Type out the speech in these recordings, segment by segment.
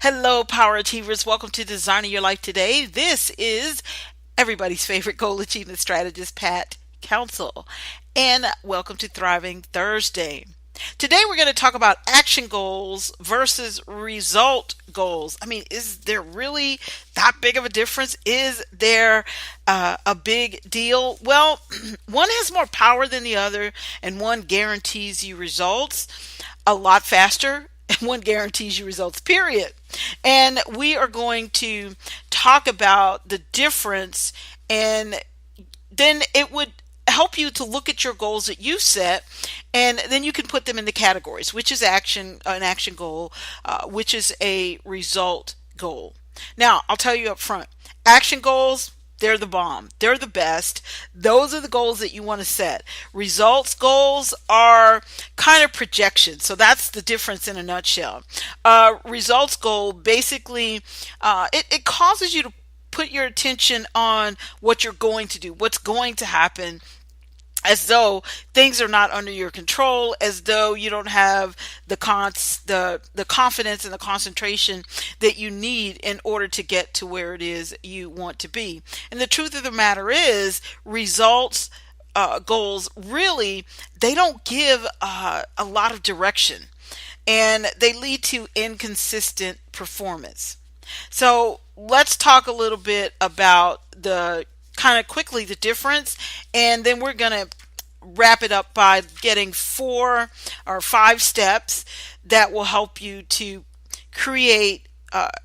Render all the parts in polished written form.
Hello, Power Achievers. Welcome to Designing Your Life Today. This is everybody's favorite goal achievement strategist, Pat Council. And welcome to Thriving Thursday. Today, we're going to talk about action goals versus result goals. I mean, is there really that big of a difference? Is there a big deal? Well, one has more power than the other, and one guarantees you results a lot faster, and one guarantees you results, period. And we are going to talk about the difference, and then it would help you to look at your goals that you set, and then you can put them in the categories, which is an action goal, which is a result goal. Now, I'll tell you up front, action goals, they're the bomb. They're the best. Those are the goals that you want to set. Results goals are kind of projections. So that's the difference in a nutshell. Results goal basically, it causes you to put your attention on what you're going to do, what's going to happen, as though things are not under your control, as though you don't have the confidence and the concentration that you need in order to get to where it is you want to be. And the truth of the matter is, results goals really, they don't give a lot of direction, and they lead to inconsistent performance. So let's talk a little bit about the kind of quickly the difference, and then we're going to wrap it up by getting 4 or 5 steps that will help you to create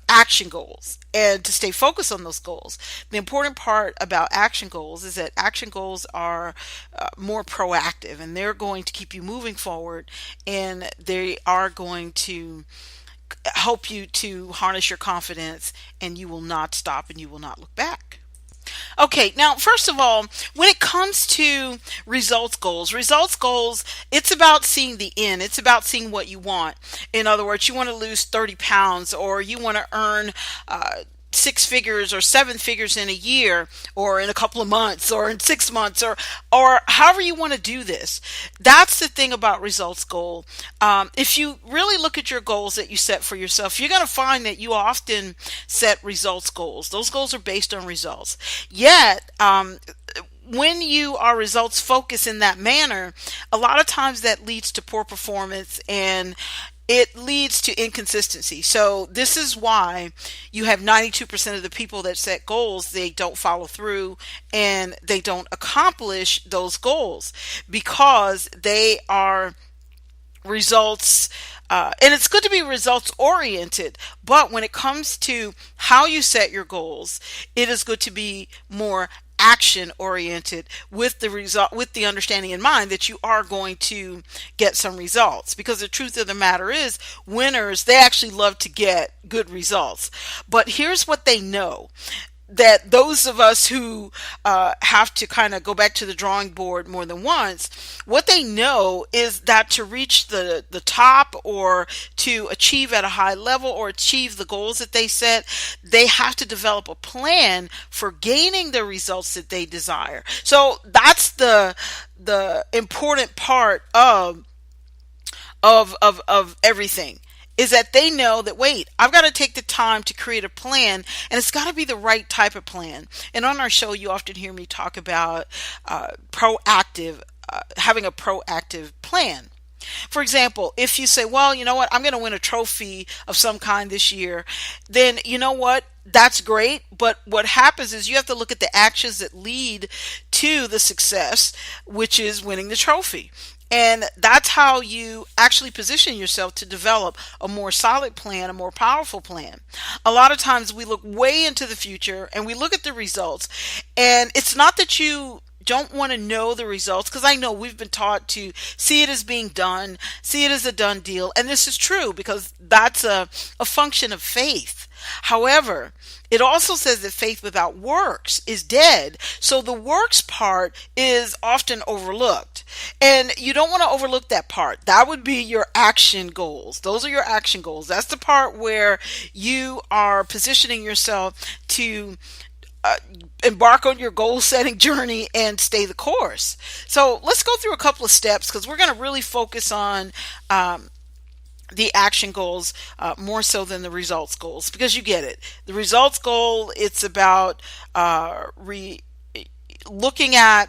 action goals and to stay focused on those goals. The important part about action goals is that action goals are more proactive, and they're going to keep you moving forward, and they are going to help you to harness your confidence, and you will not stop and you will not look back. Okay, now first of all, when it comes to results goals, it's about seeing the end. It's about seeing what you want. In other words, you want to lose 30 pounds, or you want to earn 6 figures or 7 figures in a year, or in a couple of months, or in 6 months, or however you want to do this. That's the thing about results goal. If you really look at your goals that you set for yourself, you're going to find that you often set results goals. Those goals are based on results. Yet, when you are results focused in that manner, a lot of times that leads to poor performance, and it leads to inconsistency. So this is why you have 92% of the people that set goals, they don't follow through and they don't accomplish those goals, because they are results, and it's good to be results oriented, but when it comes to how you set your goals, it is good to be more action oriented, with the understanding in mind that you are going to get some results, because the truth of the matter is, winners, they actually love to get good results. But here's what they know, that those of us who have to kind of go back to the drawing board more than once, what they know is that to reach the top, or to achieve at a high level, or achieve the goals that they set, they have to develop a plan for gaining the results that they desire. So that's the important part of everything, is that they know that, wait, I've got to take the time to create a plan, and it's got to be the right type of plan. And on our show, you often hear me talk about having a proactive plan. For example, if you say, well, you know what, I'm going to win a trophy of some kind this year, then you know what, that's great. But what happens is you have to look at the actions that lead to the success, which is winning the trophy. And that's how you actually position yourself to develop a more solid plan, a more powerful plan. A lot of times we look way into the future and we look at the results, and it's not that you don't want to know the results, because I know we've been taught to see it as being done, see it as a done deal. And this is true, because that's a function of faith. However, it also says that faith without works is dead. So the works part is often overlooked. And you don't want to overlook that part. That would be your action goals. Those are your action goals. That's the part where you are positioning yourself to embark on your goal setting journey and stay the course. So let's go through a couple of steps, because we're going to really focus on the action goals more so than the results goals, because you get it. The results goal, it's about looking at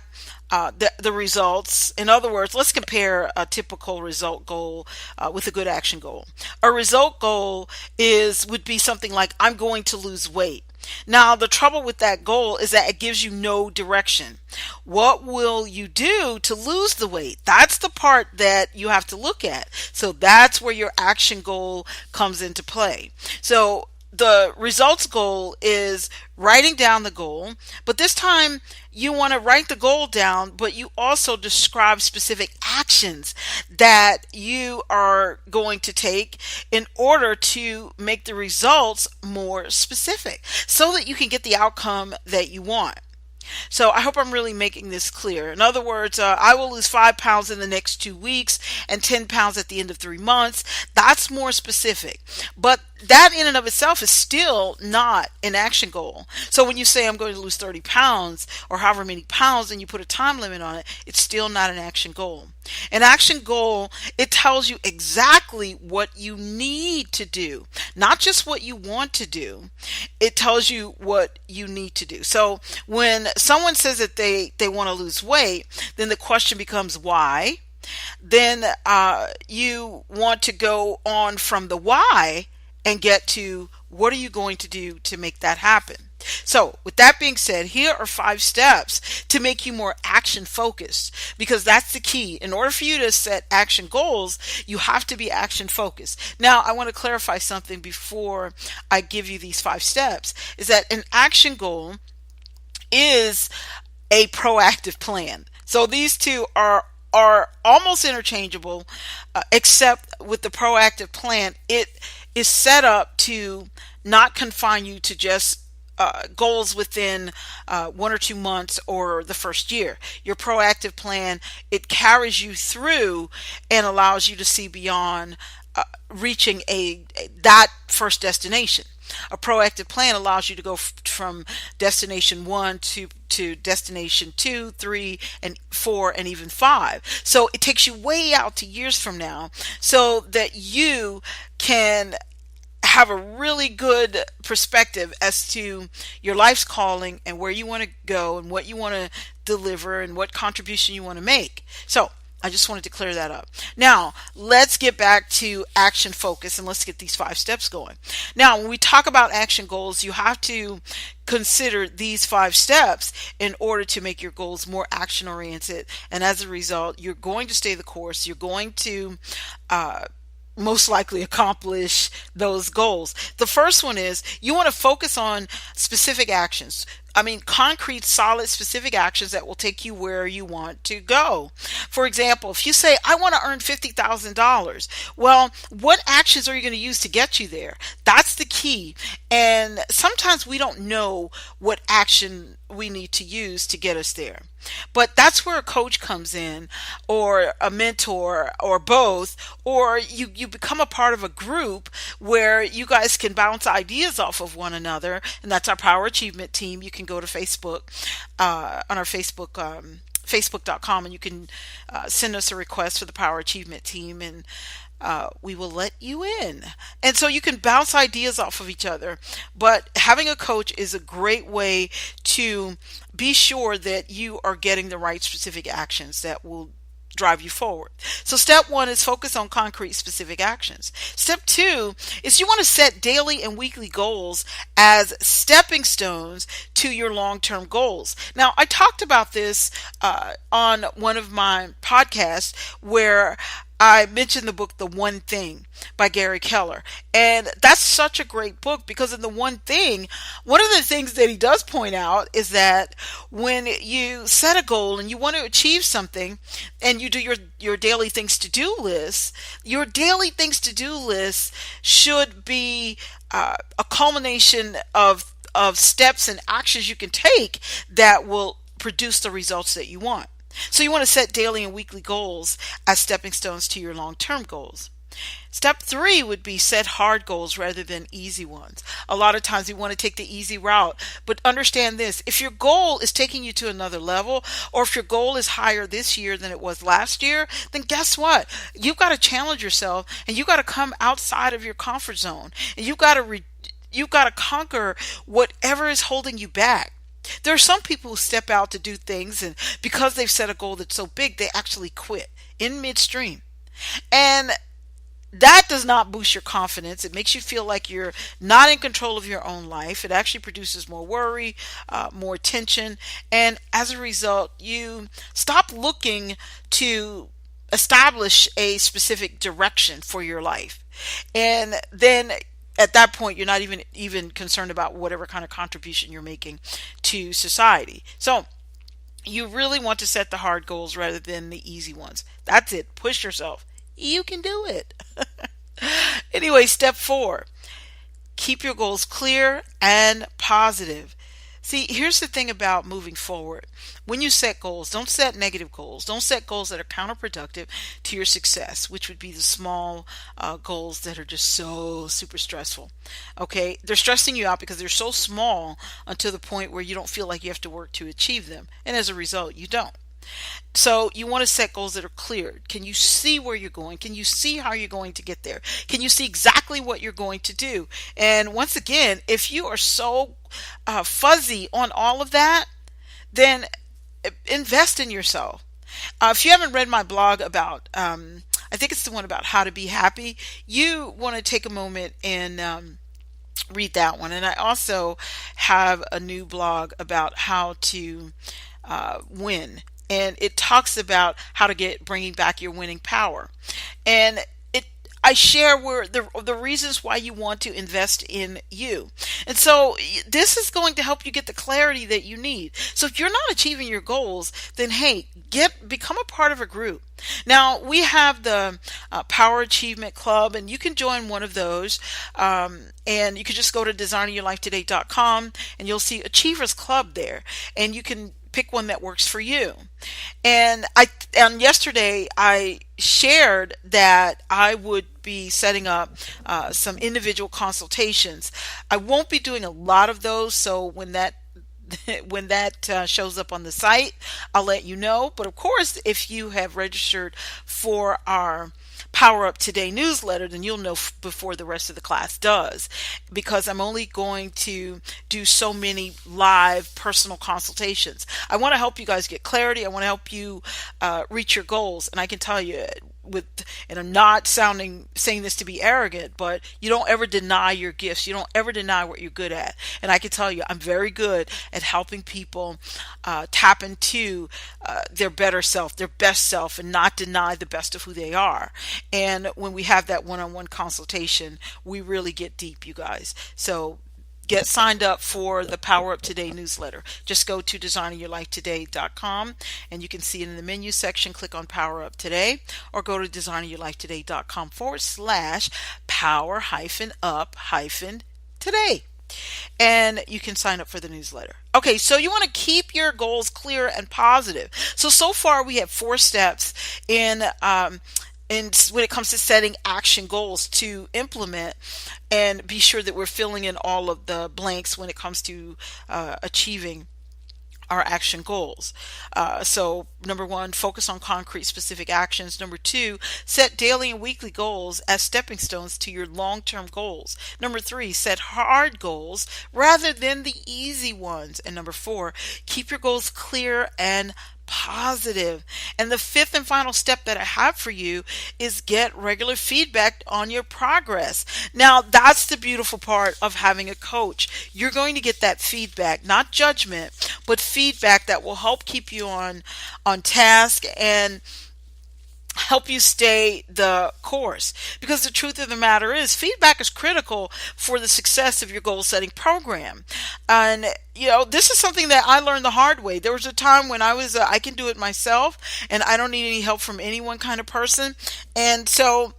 the results. In other words, let's compare a typical result goal with a good action goal. A result goal would be something like, I'm going to lose weight. Now, the trouble with that goal is that it gives you no direction. What will you do to lose the weight? That's the part that you have to look at. So that's where your action goal comes into play. So the results goal is writing down the goal, but this time you want to write the goal down, but you also describe specific actions that you are going to take in order to make the results more specific so that you can get the outcome that you want. So I hope I'm really making this clear. In other words, I will lose 5 pounds in the next 2 weeks and 10 pounds at the end of 3 months. That's more specific. But that in and of itself is still not an action goal. So when you say I'm going to lose 30 pounds or however many pounds and you put a time limit on it, it's still not an action goal. An action goal, it tells you exactly what you need to do, not just what you want to do. It tells you what you need to do. So when someone says that they want to lose weight, then the question becomes why. Then you want to go on from the why and get to what are you going to do to make that happen. So with that being said, here are 5 steps to make you more action focused, because that's the key. In order for you to set action goals, you have to be action focused. Now, I want to clarify something before I give you these 5 steps, is that an action goal is a proactive plan. So these two are almost interchangeable, except with the proactive plan, it is set up to not confine you to just goals within 1 or 2 months or the first year. Your proactive plan, it carries you through and allows you to see beyond reaching that first destination. A proactive plan allows you to go from destination 1 to destination 2, 3, and 4, and even 5. So it takes you way out to years from now so that you can have a really good perspective as to your life's calling and where you want to go and what you want to deliver and what contribution you want to make. So I just wanted to clear that up. Now, let's get back to action focus and let's get these 5 steps going. Now, when we talk about action goals, you have to consider these 5 steps in order to make your goals more action oriented. And as a result, you're going to stay the course. You're going to most likely accomplish those goals. The first one is you want to focus on specific actions. I mean, concrete, solid, specific actions that will take you where you want to go. For example, if you say, I want to earn $50,000, well, what actions are you going to use to get you there? That's the key. And sometimes we don't know what action we need to use to get us there. But that's where a coach comes in, or a mentor, or both, or you become a part of a group where you guys can bounce ideas off of one another, and that's our Power Achievement team. You can go to Facebook, on our Facebook, facebook.com, and you can send us a request for the Power Achievement team, and we will let you in. And so you can bounce ideas off of each other. But having a coach is a great way to be sure that you are getting the right specific actions that will drive you forward. So step 1 is focus on concrete specific actions. Step 2 is you want to set daily and weekly goals as stepping stones to your long-term goals. Now, I talked about this on one of my podcasts where I mentioned the book, The One Thing by Gary Keller. And that's such a great book because in The One Thing, one of the things that he does point out is that when you set a goal and you want to achieve something and you do your daily things to do list, your daily things to do list should be a culmination of steps and actions you can take that will produce the results that you want. So you want to set daily and weekly goals as stepping stones to your long-term goals. Step three would be set hard goals rather than easy ones. A lot of times we want to take the easy route, but understand this. If your goal is taking you to another level, or if your goal is higher this year than it was last year, then guess what? You've got to challenge yourself and you've got to come outside of your comfort zone and you've got to conquer whatever is holding you back. There are some people who step out to do things, and because they've set a goal that's so big, they actually quit in midstream. And that does not boost your confidence. It makes you feel like you're not in control of your own life. It actually produces more worry, more tension, and as a result, you stop looking to establish a specific direction for your life. And then at that point, you're not even concerned about whatever kind of contribution you're making to society. So you really want to set the hard goals rather than the easy ones. That's it. Push yourself. You can do it. Anyway, step four, keep your goals clear and positive. See, here's the thing about moving forward. When you set goals, don't set negative goals. Don't set goals that are counterproductive to your success, which would be the small goals that are just so super stressful. Okay, they're stressing you out because they're so small until the point where you don't feel like you have to work to achieve them. And as a result, you don't. So you want to set goals that are clear. Can you see where you're going? Can you see how you're going to get there? Can you see exactly what you're going to do? And once again, if you are so fuzzy on all of that, then invest in yourself. If you haven't read my blog about, I think it's the one about how to be happy, you want to take a moment and read that one. And I also have a new blog about how to win. And it talks about how to get bringing back your winning power. And I share where the reasons why you want to invest in you. And so this is going to help you get the clarity that you need. So if you're not achieving your goals, then hey, become a part of a group. Now we have the Power Achievement Club, and you can join one of those. And you can just go to designeryourlifetoday.com and you'll see Achievers Club there, and you can pick one that works for you. And yesterday I shared that I would be setting up some individual consultations. I won't be doing a lot of those, so when that shows up on the site, I'll let you know. But of course, if you have registered for our Power Up Today newsletter, then you'll know before the rest of the class does, because I'm only going to do so many live personal consultations. I want to help you guys get clarity. I want to help you reach your goals. And I can tell you, and I'm not saying this to be arrogant, but you don't ever deny your gifts. You don't ever deny what you're good at. And I can tell you, I'm very good at helping people tap into their better self, their best self, and not deny the best of who they are. And when we have that one-on-one consultation, we really get deep, you guys. So get signed up for the Power Up Today newsletter. Just go to designeryourlifetoday.com and you can see it in the menu section. Click on Power Up Today, or go to designeryourlifetoday.com/power-up-today. And you can sign up for the newsletter. Okay, so you want to keep your goals clear and positive. So far we have 4 steps in when it comes to setting action goals to implement, and be sure that we're filling in all of the blanks when it comes to achieving our action goals. So number 1, focus on concrete specific actions. Number 2, set daily and weekly goals as stepping stones to your long-term goals. Number 3, set hard goals rather than the easy ones. And number 4, keep your goals clear and positive. And the 5th and final step that I have for you is get regular feedback on your progress. Now, that's the beautiful part of having a coach. You're going to get that feedback, not judgment, but feedback that will help keep you on task and help you stay the course. Because the truth of the matter is, feedback is critical for the success of your goal setting program. And this is something that I learned the hard way. There was a time when I was I can do it myself and I don't need any help from anyone kind of person. And so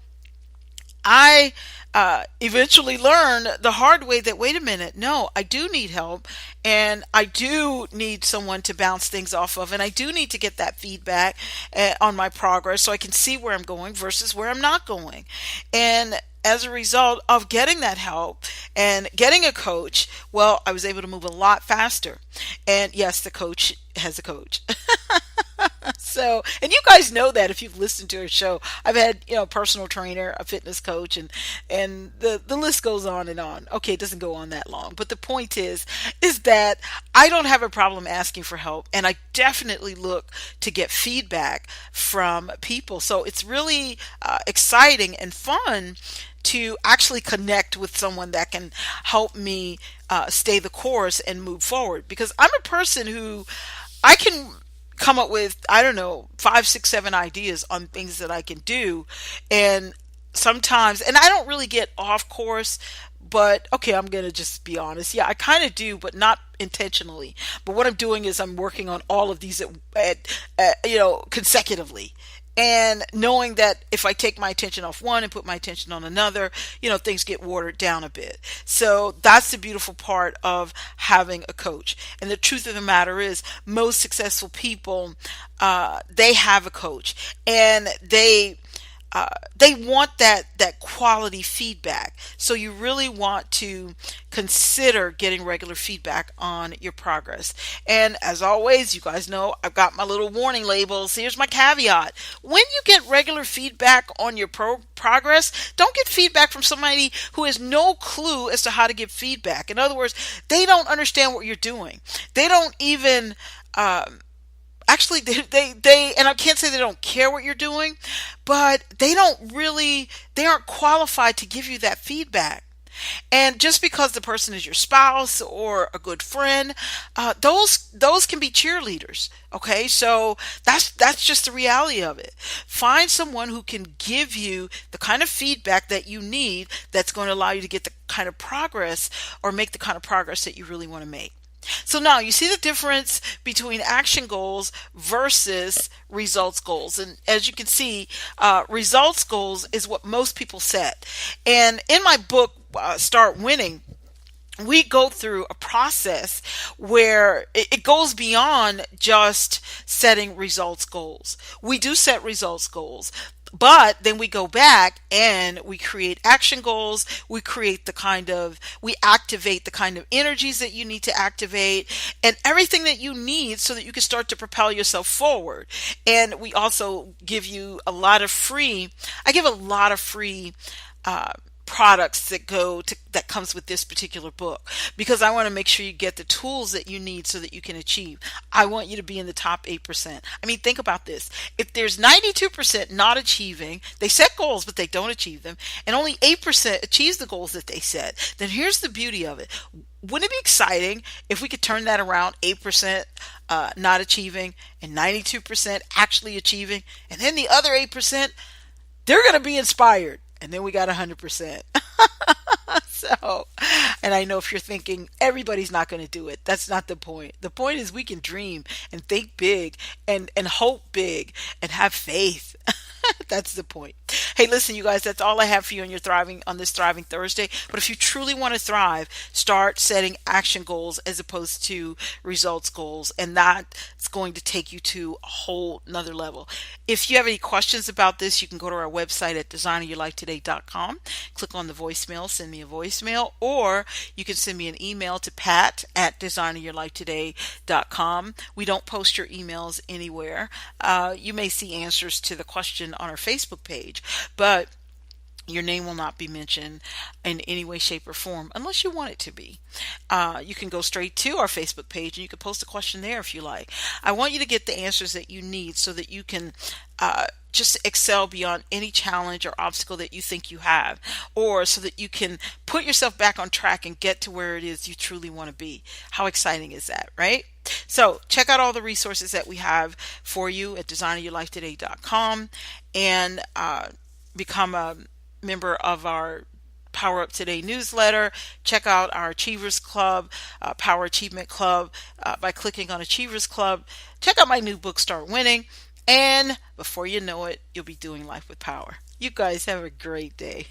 I eventually learn the hard way that, wait a minute, no, I do need help, and I do need someone to bounce things off of, and I do need to get that feedback on my progress so I can see where I'm going versus where I'm not going. And as a result of getting that help and getting a coach, well, I was able to move a lot faster. And yes, the coach has a coach. So, and you guys know that if you've listened to our show, I've had, a personal trainer, a fitness coach, and the list goes on and on. Okay, it doesn't go on that long, but the point is that I don't have a problem asking for help, and I definitely look to get feedback from people. So it's really exciting and fun to actually connect with someone that can help me stay the course and move forward, because I'm a person who I can come up with, I don't know, five, six, seven ideas on things that I can do. And sometimes, and I don't really get off course, but okay, I'm going to just be honest. Yeah, I kind of do, but not intentionally. But what I'm doing is I'm working on all of these consecutively. And knowing that if I take my attention off one and put my attention on another, things get watered down a bit. So that's the beautiful part of having a coach. And the truth of the matter is, most successful people, they have a coach, and they want that quality feedback. So you really want to consider getting regular feedback on your progress. And as always, you guys know I've got my little warning labels. Here's my caveat: when you get regular feedback on your progress, don't get feedback from somebody who has no clue as to how to give feedback. In other words, they don't understand what you're doing. They don't even actually, they and I can't say they don't care what you're doing, but they aren't qualified to give you that feedback. And just because the person is your spouse or a good friend, those can be cheerleaders. Okay, so that's just the reality of it. Find someone who can give you the kind of feedback that you need, that's going to allow you to get the kind of progress, or make the kind of progress that you really want to make. So now you see the difference between action goals versus results goals. And as you can see, results goals is what most people set. And in my book, Start Winning, we go through a process where it goes beyond just setting results goals. We do set results goals, but then we go back and we create action goals. We activate the kind of energies that you need to activate, and everything that you need so that you can start to propel yourself forward. And we also give you I give a lot of free products that comes with this particular book, because I want to make sure you get the tools that you need so that you can achieve. I want you to be in the top 8%. I mean, think about this. If there's 92% not achieving, they set goals but they don't achieve them, and only 8% achieves the goals that they set, then here's the beauty of it. Wouldn't it be exciting if we could turn that around? 8% not achieving and 92% actually achieving, and then the other 8%, they're going to be inspired. And then we got 100%. So, and I know if you're thinking everybody's not going to do it, that's not the point. The point is we can dream and think big and hope big and have faith. That's the point. Hey, listen, you guys, that's all I have for you on this Thriving Thursday. But if you truly want to thrive, start setting action goals as opposed to results goals. And that's going to take you to a whole nother level. If you have any questions about this, you can go to our website at designeryourlifetoday.com. Click on the voicemail, send me a voicemail, or you can send me an email to pat@designeryourlifetoday.com. We don't post your emails anywhere. You may see answers to the question on our Facebook page, but your name will not be mentioned in any way, shape, or form unless you want it to be. You can go straight to our Facebook page and you can post a question there if you like. I want you to get the answers that you need so that you can just excel beyond any challenge or obstacle that you think you have, or so that you can put yourself back on track and get to where it is you truly want to be. How exciting is that, right? So check out all the resources that we have for you at designeryourlifetoday.com, and become a member of our Power Up Today newsletter. Check out our Achievers Club, Power Achievement Club, by clicking on Achievers Club. Check out my new book, Start Winning. And before you know it, you'll be doing life with power. You guys have a great day.